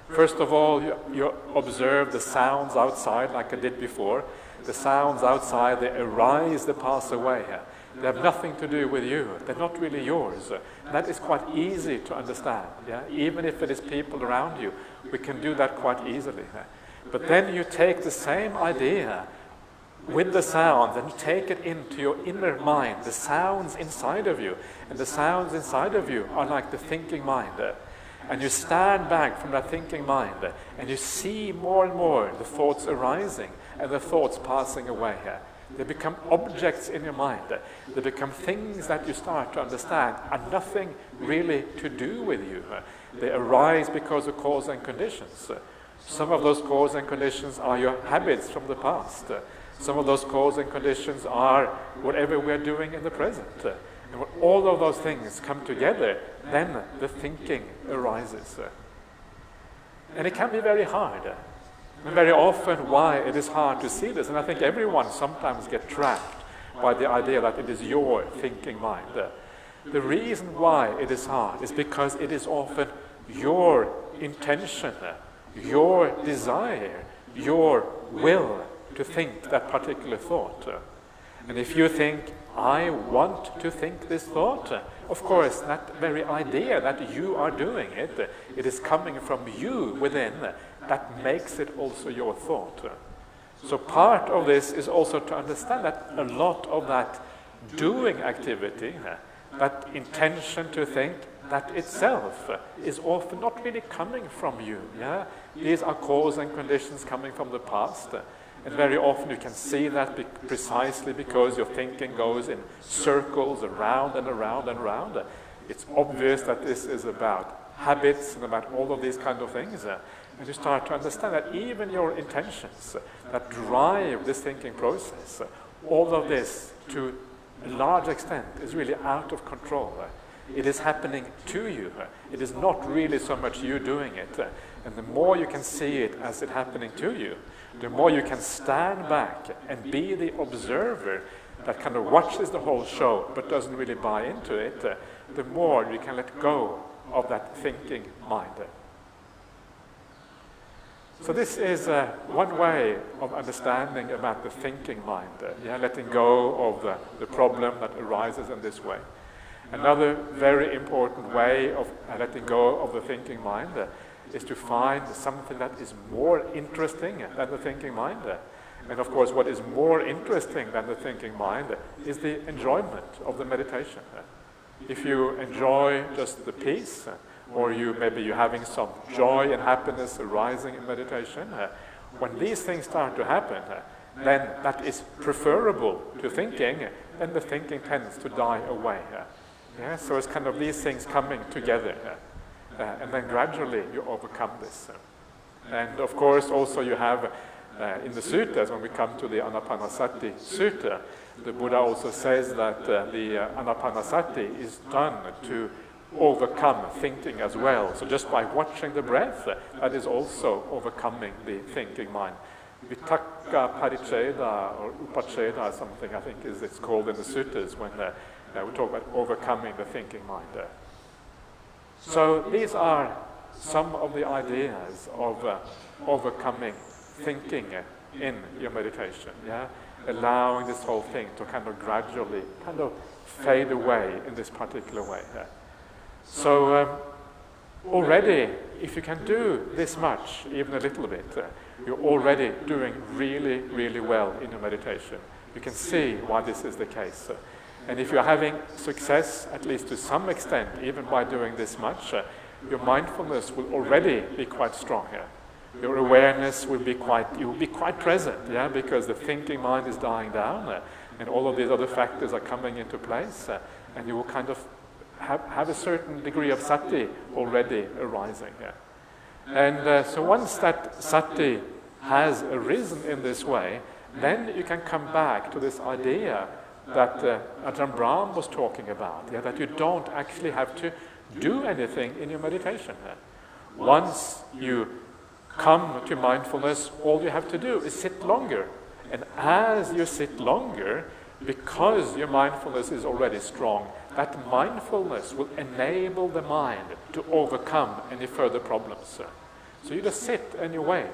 First of all, you observe the sounds outside like I did before. The sounds outside, they arise, they pass away. They have nothing to do with you. They're not really yours. And that is quite easy to understand. Yeah? Even if it is people around you, we can do that quite easily. But then you take the same idea with the sound and take it into your inner mind, the sounds inside of you. And the sounds inside of you are like the thinking mind. And you stand back from that thinking mind and you see more and more the thoughts arising and the thoughts passing away. They become objects in your mind. They become things that you start to understand and nothing really to do with you. They arise because of cause and conditions. Some of those cause and conditions are your habits from the past. Some of those cause and conditions are whatever we are doing in the present. And when all of those things come together, then the thinking arises. And it can be very hard. And very often why it is hard to see this, and I think everyone sometimes gets trapped by the idea that it is your thinking mind. The reason why it is hard is because it is often your intention, your desire, your will to think that particular thought. And if you think, I want to think this thought, of course, that very idea that you are doing it, it is coming from you within, that makes it also your thought. So part of this is also to understand that a lot of that doing activity, that intention to think, that itself is often not really coming from you. Yeah? These are cause and conditions coming from the past. And very often you can see that precisely because your thinking goes in circles around and around and around. It's obvious that this is about habits and about all of these kind of things. And you start to understand that even your intentions that drive this thinking process, all of this to a large extent is really out of control. It is happening to you. It is not really so much you doing it. And the more you can see it as it happening to you, the more you can stand back and be the observer that kind of watches the whole show but doesn't really buy into it, the more you can let go of that thinking mind. So this is one way of understanding about the thinking mind, letting go of the problem that arises in this way. Another very important way of letting go of the thinking mind is to find something that is more interesting than the thinking mind. And of course, what is more interesting than the thinking mind is the enjoyment of the meditation. If you enjoy just the peace, or maybe you're having some joy and happiness arising in meditation, when these things start to happen, then that is preferable to thinking, then the thinking tends to die away. So it's kind of these things coming together. And then gradually you overcome this. And of course also you have in the suttas, when we come to the Anapanasati sutta, the Buddha also says that the Anapanasati is done to overcome thinking as well. So just by watching the breath, that is also overcoming the thinking mind. Vitaka paricheda or upacheda, something I think it's called in the suttas when we talk about overcoming the thinking mind. So these are some of the ideas of overcoming thinking in your meditation, allowing this whole thing to kind of gradually fade away in this particular way. So already, if you can do this much, even a little bit, you're already doing really, really well in your meditation. You can see why this is the case. And if you're having success, at least to some extent, even by doing this much, your mindfulness will already be quite strong here. Your awareness will be quite present, because the thinking mind is dying down, and all of these other factors are coming into place, and you will kind of have a certain degree of sati already arising here. And so once that sati has arisen in this way, then you can come back to this idea that Ajahn Brahm was talking about, that you don't actually have to do anything in your meditation. Once you come to mindfulness, all you have to do is sit longer. And as you sit longer, because your mindfulness is already strong, that mindfulness will enable the mind to overcome any further problems. So you just sit and you wait.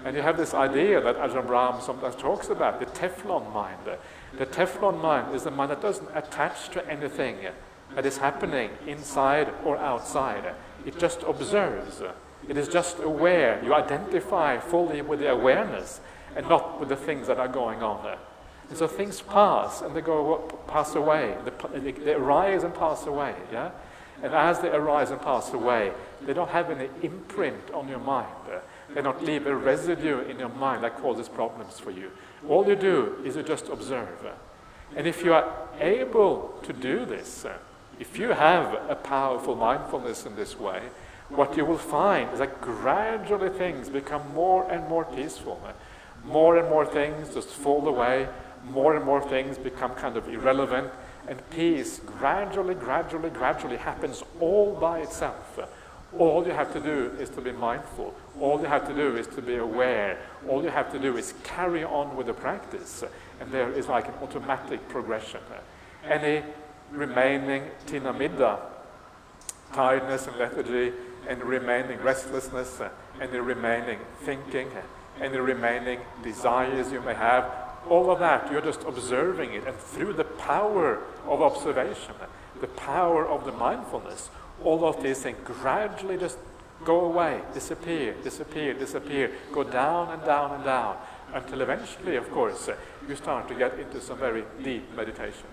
And you have this idea that Ajahn Brahm sometimes talks about, the Teflon mind. The Teflon mind is the mind that doesn't attach to anything that is happening inside or outside. It just observes. It is just aware. You identify fully with the awareness and not with the things that are going on there. And so things pass and they pass away. They arise and pass away. Yeah? And as they arise and pass away, they don't have any imprint on your mind. They don't leave a residue in your mind that causes problems for you. All you do is you just observe. And if you are able to do this, if you have a powerful mindfulness in this way, what you will find is that gradually things become more and more peaceful. More and more things just fall away. More and more things become kind of irrelevant. And peace gradually happens all by itself. All you have to do is to be mindful. All you have to do is to be aware. All you have to do is carry on with the practice. And there is like an automatic progression. Any remaining tinamidda, tiredness and lethargy, any remaining restlessness, any remaining thinking, any remaining desires you may have, all of that, you're just observing it. And through the power of observation, the power of the mindfulness, all of these things gradually just go away, disappear, go down and down and down, until eventually, of course, you start to get into some very deep meditation.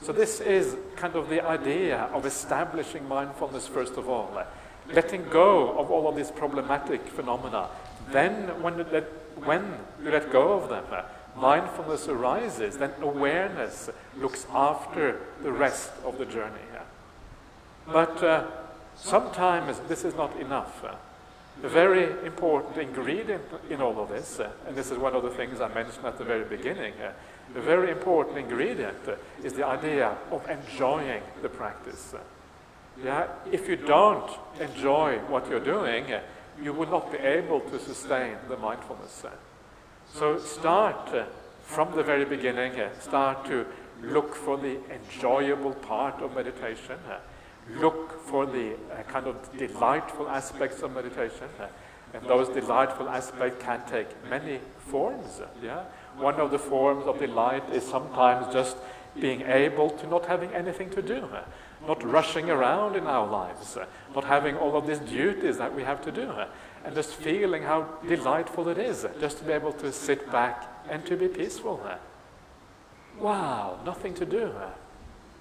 So this is kind of the idea of establishing mindfulness first of all, letting go of all of these problematic phenomena. Then when you let go of them, mindfulness arises, then awareness looks after the rest of the journey. But sometimes this is not enough. A very important ingredient in all of this, and this is one of the things I mentioned at the very beginning, a very important ingredient is the idea of enjoying the practice. If you don't enjoy what you're doing, you will not be able to sustain the mindfulness. So start from the very beginning, start to look for the enjoyable part of meditation, look for the kind of delightful aspects of meditation, and those delightful aspects can take many forms. One of the forms of delight is sometimes just being able to not having anything to do, not rushing around in our lives, not having all of these duties that we have to do, and just feeling how delightful it is just to be able to sit back and to be peaceful. Wow, nothing to do.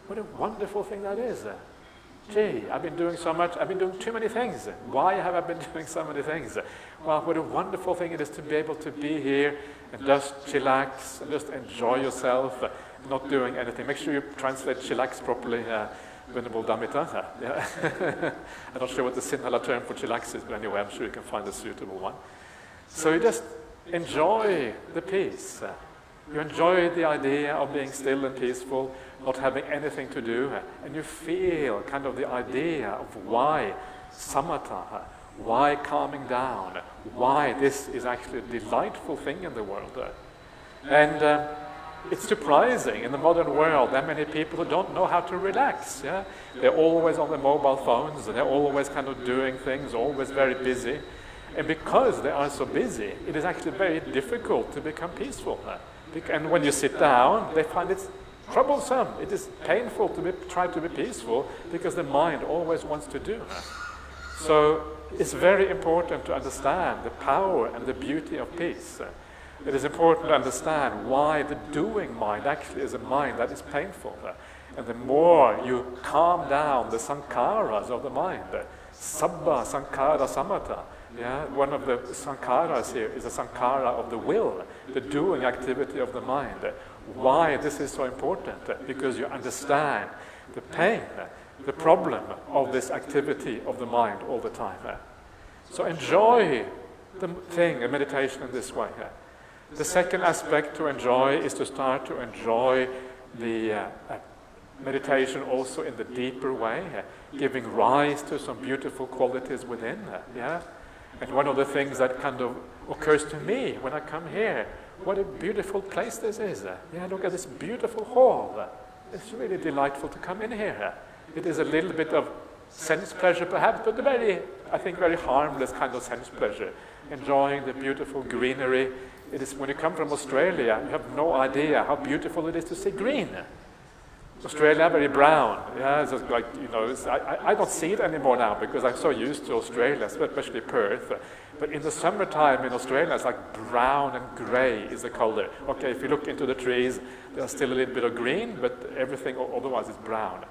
What a wonderful thing that is. Gee, I've been doing so much, I've been doing too many things. Why have I been doing so many things? Well, what a wonderful thing it is to be able to be here and just chillax and just enjoy yourself, not doing anything. Make sure you translate chillax properly, Venerable Dhammita. I'm not sure what the Sinhala term for chillax is, but anyway, I'm sure you can find a suitable one. So you just enjoy the peace. You enjoy the idea of being still and peaceful, not having anything to do, and you feel kind of the idea of why samatha, why calming down, why this is actually a delightful thing in the world. And it's surprising in the modern world there are many people who don't know how to relax. They're always on their mobile phones, and they're always kind of doing things, always very busy. And because they are so busy, it is actually very difficult to become peaceful. And when you sit down, they find it's troublesome. It is painful to try to be peaceful because the mind always wants to do. So it's very important to understand the power and the beauty of peace. It is important to understand why the doing mind actually is a mind that is painful. And the more you calm down the sankharas of the mind, sabba sankhara samatha, one of the sankharas here is a sankhara of the will, the doing activity of the mind. Why this is so important? Because you understand the pain, the problem of this activity of the mind all the time. So enjoy the thing, a meditation in this way. The second aspect to enjoy is to start to enjoy the meditation also in the deeper way, giving rise to some beautiful qualities within. Yeah? And one of the things that kind of occurs to me when I come here, what a beautiful place this is. Yeah, look at this beautiful hall. It's really delightful to come in here. It is a little bit of sense pleasure perhaps, but I think very harmless kind of sense pleasure. Enjoying the beautiful greenery. It is, when you come from Australia, you have no idea how beautiful it is to see green. Australia, very brown. Yeah, it's just like, I don't see it anymore now because I'm so used to Australia, especially Perth. But in the summertime in Australia, it's like brown and grey is the color. Okay, if you look into the trees, there's still a little bit of green, but everything otherwise is brown.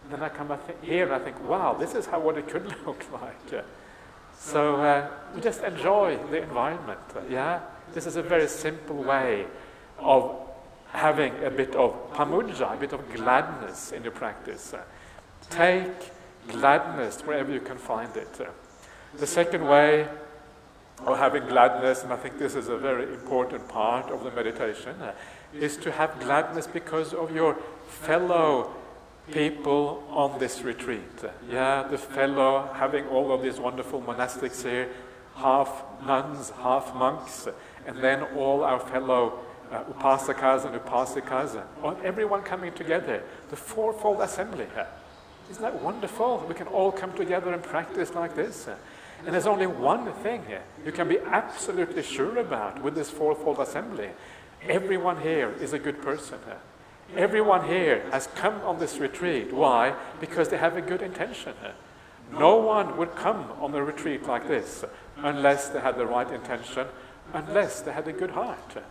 And then I come here and I think, wow, this is what it could look like. So we just enjoy the environment. Yeah, this is a very simple way of having a bit of pamudja, a bit of gladness in your practice. Take gladness wherever you can find it. The second way of having gladness, and I think this is a very important part of the meditation, is to have gladness because of your fellow people on this retreat. Yeah, the fellow, having all of these wonderful monastics here, half nuns, half monks, and then all our fellow upasakas and upasikas, everyone coming together, the fourfold assembly. Isn't that wonderful? We can all come together and practice like this. And there's only one thing you can be absolutely sure about with this fourfold assembly. Everyone here is a good person. Everyone here has come on this retreat. Why? Because they have a good intention. No one would come on a retreat like this unless they had the right intention, unless they had a good heart.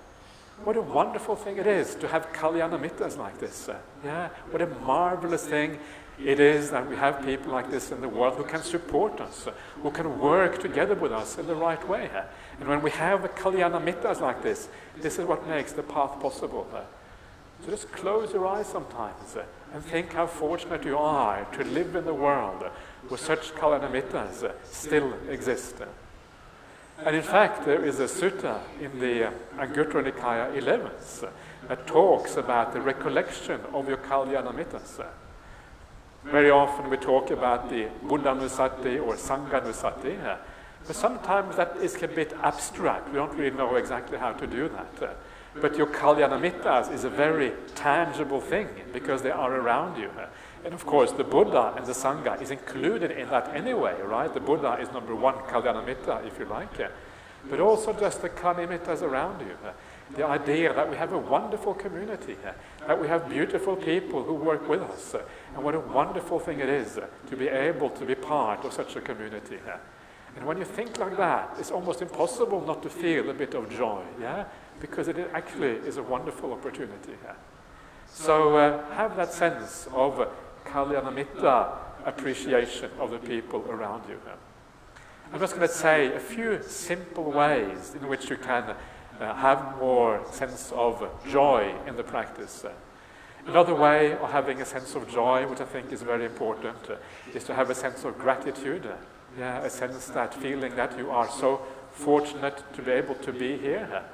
What a wonderful thing it is to have kalyana mittas like this. Yeah, what a marvelous thing it is that we have people like this in the world who can support us, who can work together with us in the right way. And when we have kalyana mittas like this is what makes the path possible. So just close your eyes sometimes and think how fortunate you are to live in the world where such kalyana mittas still exist. And in fact, there is a sutta in the Anguttara Nikaya 11th that talks about the recollection of your kalyana mittas. Very often we talk about the Buddhanusati or Sanghanusati, but sometimes that is a bit abstract. We don't really know exactly how to do that. But your kalyana mittas is a very tangible thing because they are around you. And of course, the Buddha and the Sangha is included in that anyway, right? The Buddha is number one kalyana mitta, if you like. But also just the kalyana mittas around you. The idea that we have a wonderful community, that we have beautiful people who work with us, and what a wonderful thing it is to be able to be part of such a community. And when you think like that, it's almost impossible not to feel a bit of joy, yeah? Because it actually is a wonderful opportunity. So have that sense of kalyana mitta appreciation of the people around you. I'm just going to say a few simple ways in which you can have more sense of joy in the practice. Another way of having a sense of joy, which I think is very important, is to have a sense of gratitude. Yeah, a sense that feeling that you are so fortunate to be able to be here.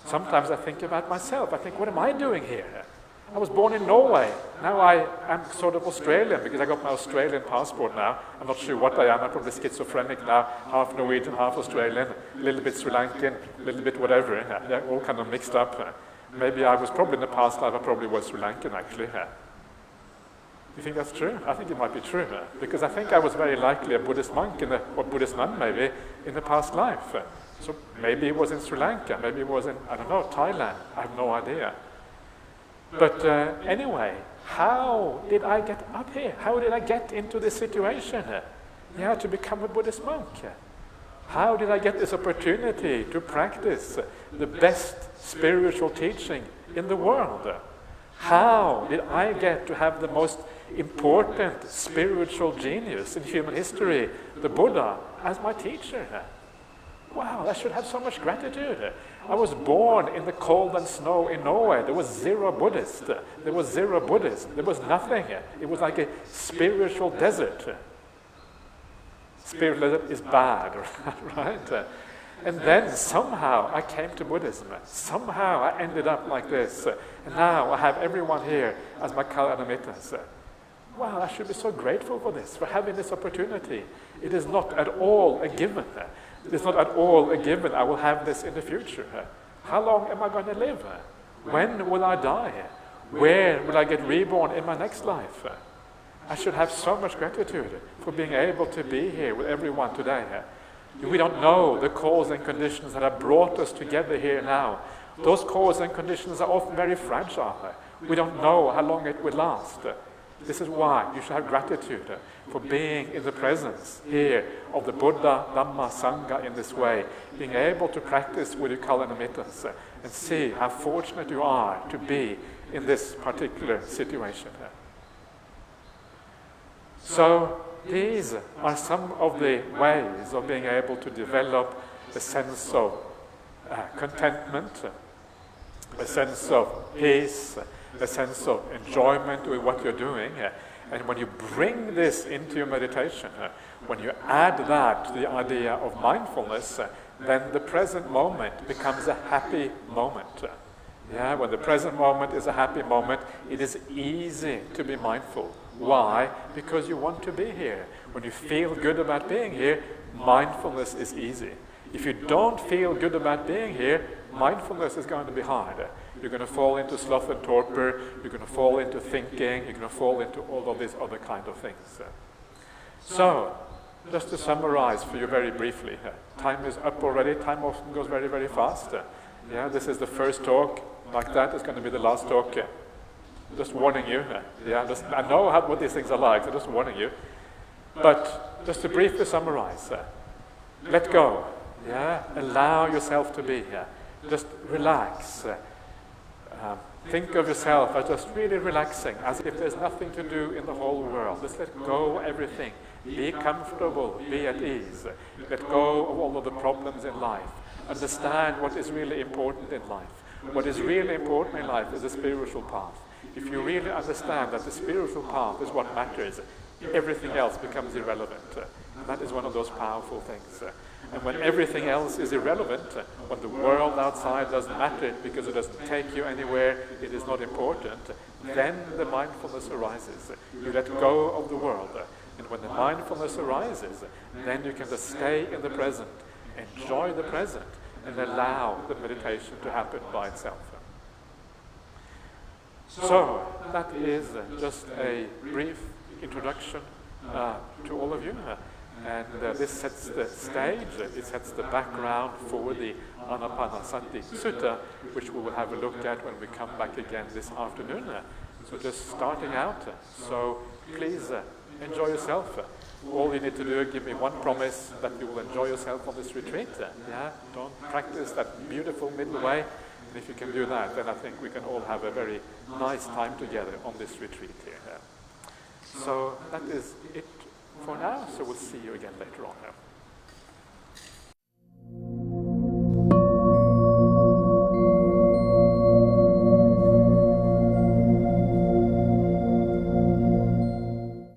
Sometimes I think about myself. I think, what am I doing here? I was born in Norway. Now I am sort of Australian because I got my Australian passport now. I'm not sure what I am. I'm probably schizophrenic now. Half Norwegian, half Australian, a little bit Sri Lankan, a little bit whatever. They're all kind of mixed up. Maybe I was probably in the past life, I probably was Sri Lankan actually. You think that's true? I think it might be true. Because I think I was very likely a Buddhist monk or Buddhist nun maybe in the past life. So maybe it was in Sri Lanka, maybe it was in, I don't know, Thailand. I have no idea. But anyway, how did I get up here? How did I get into this situation? Yeah, to become a Buddhist monk. How did I get this opportunity to practice the best spiritual teaching in the world? How did I get to have the most important spiritual genius in human history, the Buddha, as my teacher? Wow, I should have so much gratitude. I was born in the cold and snow in Norway. There was zero Buddhists. There was zero Buddhists. There was nothing. It was like a spiritual desert. Spiritual desert is bad, right? And then somehow I came to Buddhism. Somehow I ended up like this. And now I have everyone here as my Kalyanamitas. Wow, I should be so grateful for this, for having this opportunity. It is not at all a given. It is not at all a given I will have this in the future. How long am I going to live? When will I die? Where will I get reborn in my next life? I should have so much gratitude for being able to be here with everyone today. We don't know the cause and conditions that have brought us together here now. Those causes and conditions are often very fragile. We don't know how long it will last. This is why you should have gratitude for being in the presence here of the Buddha, Dhamma, Sangha in this way, being able to practice with your Kalyanamitas and see how fortunate you are to be in this particular situation. So these are some of the ways of being able to develop a sense of contentment, a sense of peace, a sense of enjoyment with what you're doing. And when you bring this into your meditation, when you add that to the idea of mindfulness, then the present moment becomes a happy moment. Yeah, when the present moment is a happy moment, it is easy to be mindful. Why? Because you want to be here. When you feel good about being here, mindfulness is easy. If you don't feel good about being here, mindfulness is going to be hard. You're going to fall into sloth and torpor, you're going to fall into thinking, you're going to fall into all of these other kind of things. So, just to summarize for you very briefly, time is up already, time often goes very, very fast. Yeah, this is the first talk, like that is going to be the last talk. Just warning you. I know what these things are like, so just warning you. But just to briefly summarize, let go. Yeah, allow yourself to be here. Just relax. Think of yourself as just really relaxing, as if there's nothing to do in the whole world. Just let go of everything. Be comfortable, be at ease. Let go of all of the problems in life. Understand what is really important in life. What is really important in life is the spiritual path. If you really understand that the spiritual path is what matters, everything else becomes irrelevant. And that is one of those powerful things. And when everything else is irrelevant, when the world outside doesn't matter because it doesn't take you anywhere, it is not important, then the mindfulness arises. You let go of the world. And when the mindfulness arises, then you can just stay in the present, enjoy the present, and allow the meditation to happen by itself. So, that is just a brief introduction to all of you. And this sets the stage, it sets the background for the Anapanasati Sutta, which we will have a look at when we come back again this afternoon. So just starting out, so please enjoy yourself. All you need to do is give me one promise that you will enjoy yourself on this retreat. Don't practice that beautiful middle way. And if you can do that, then I think we can all have a very nice time together on this retreat here. So that is it for now, so we'll see you again later on.